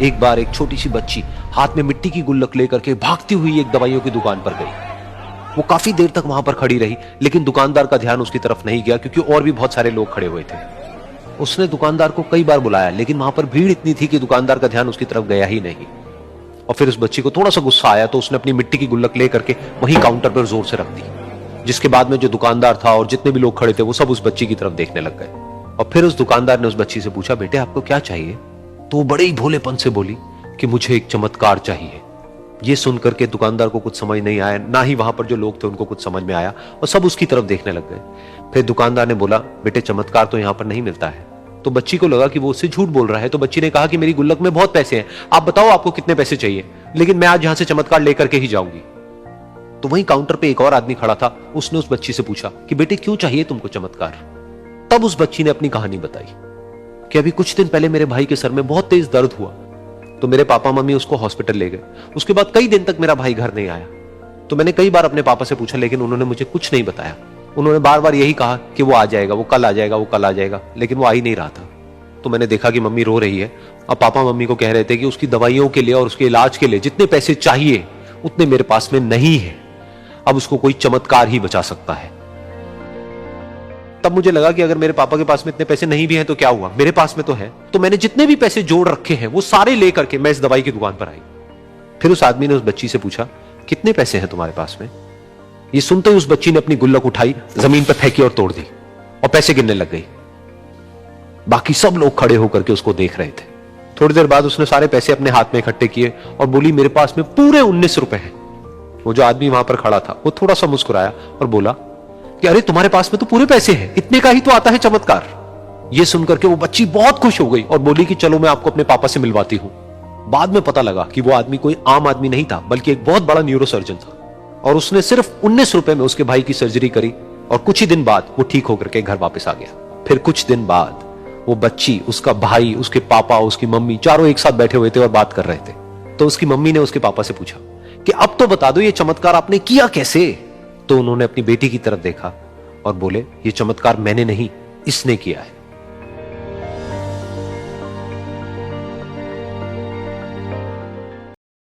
एक बार एक छोटी सी बच्ची हाथ में मिट्टी की गुल्लक लेकर के भागती हुई एक दवाइयों की दुकान पर गई। वो काफी देर तक वहां पर खड़ी रही, लेकिन दुकानदार का ध्यान उसकी तरफ नहीं गया क्योंकि और भी बहुत सारे लोग खड़े हुए थे। उसने दुकानदार को कई बार बुलाया, लेकिन वहां पर भीड़ इतनी थी कि दुकानदार का ध्यान उसकी तरफ गया ही नहीं। और फिर उस बच्ची को थोड़ा सा गुस्सा आया तो उसने अपनी मिट्टी की गुल्लक लेकर के वहीं काउंटर पर जोर से रख दी, जिसके बाद में जो दुकानदार था और जितने भी लोग खड़े थे वो सब उस बच्ची की तरफ देखने लग गए। और फिर उस दुकानदार ने उस बच्ची से पूछा, बेटे आपको क्या चाहिए? तो वो बड़े ही भोलेपन से बोली कि मुझे एक चमत्कार चाहिए। ये सुनकर के दुकानदार को कुछ समझ नहीं आया, ना ही वहां पर जो लोग थे उनको कुछ समझ में आया, और सब उसकी तरफ देखने लग गए। फिर दुकानदार ने बोला, बेटे चमत्कार तो यहां पर नहीं मिलता है। तो बच्ची को लगा कि वो उससे झूठ बोल रहा है, तो बच्ची ने कहा कि मेरी गुल्लक में बहुत पैसे हैं, आप बताओ आपको कितने पैसे चाहिए, लेकिन मैं आज यहां से चमत्कार लेकर के ही जाऊंगी। तो वहीं काउंटर पे एक और आदमी खड़ा था, उसने उस बच्ची से पूछा कि बेटे क्यों चाहिए तुमको चमत्कार? तब उस बच्ची ने अपनी कहानी बताई कि अभी कुछ दिन पहले मेरे भाई के सर में बहुत तेज दर्द हुआ, तो मेरे पापा मम्मी उसको हॉस्पिटल ले गए। उसके बाद कई दिन तक मेरा भाई घर नहीं आया। तो मैंने कई बार अपने पापा से पूछा, लेकिन उन्होंने मुझे कुछ नहीं बताया। उन्होंने बार बार यही कहा कि वो आ जाएगा, वो कल आ जाएगा, वो कल आ जाएगा, लेकिन वो आ ही नहीं रहा था। तो मैंने देखा कि मम्मी रो रही है। अब पापा मम्मी को कह रहे थे कि उसकी दवाइयों के लिए और उसके इलाज के लिए जितने पैसे चाहिए उतने मेरे पास में नहीं है, अब उसको कोई चमत्कार ही बचा सकता है। तब मुझे लगा कि अगर मेरे पापा के पास में इतने पैसे नहीं भी हैं तो क्या हुआ, मेरे पास में तो है। तो मैंने जितने भी पैसे जोड़ रखे हैं वो सारे लेकर के मैं इस दवाई की दुकान पर आई। फिर उस आदमी ने उस बच्ची से पूछा, कितने पैसे हैं तुम्हारे पास में? ये सुनते ही उस बच्ची ने अपनी गुल्लक उठाई, जमीन पर फेंकी और तोड़ दी और पैसे गिनने लग गई। बाकी सब लोग खड़े होकर के उसको देख रहे थे। थोड़ी देर बाद उसने सारे पैसे अपने हाथ में इकट्ठे किए और बोली, मेरे पास में पूरे 19 रुपए हैं। वो जो आदमी वहां पर खड़ा था वो थोड़ा सा मुस्कुराया और बोला कि अरे तुम्हारे पास में तो पूरे पैसे हैं, इतने का ही तो आता है चमत्कार। ये सुनकर के वो बच्ची बहुत खुश हो गई और बोली कि चलो मैं आपको अपने पापा से मिलवाती हूं। बाद में पता लगा कि वो आदमी कोई आम आदमी नहीं था, बल्कि एक बहुत बड़ा न्यूरोसर्जन था, और उसने सिर्फ 19 रुपए में उसके भाई की सर्जरी करी और कुछ ही दिन बाद वो ठीक होकर के घर वापस आ गया। फिर कुछ दिन बाद वो बच्ची, उसका भाई, उसके पापा, उसकी मम्मी चारों एक साथ बैठे हुए थे और बात कर रहे थे। तो उसकी मम्मी ने उसके पापा से पूछा कि अब तो बता दो ये चमत्कार आपने किया कैसे? तो उन्होंने अपनी बेटी की तरफ देखा और बोले, ये चमत्कार मैंने नहीं, इसने किया है।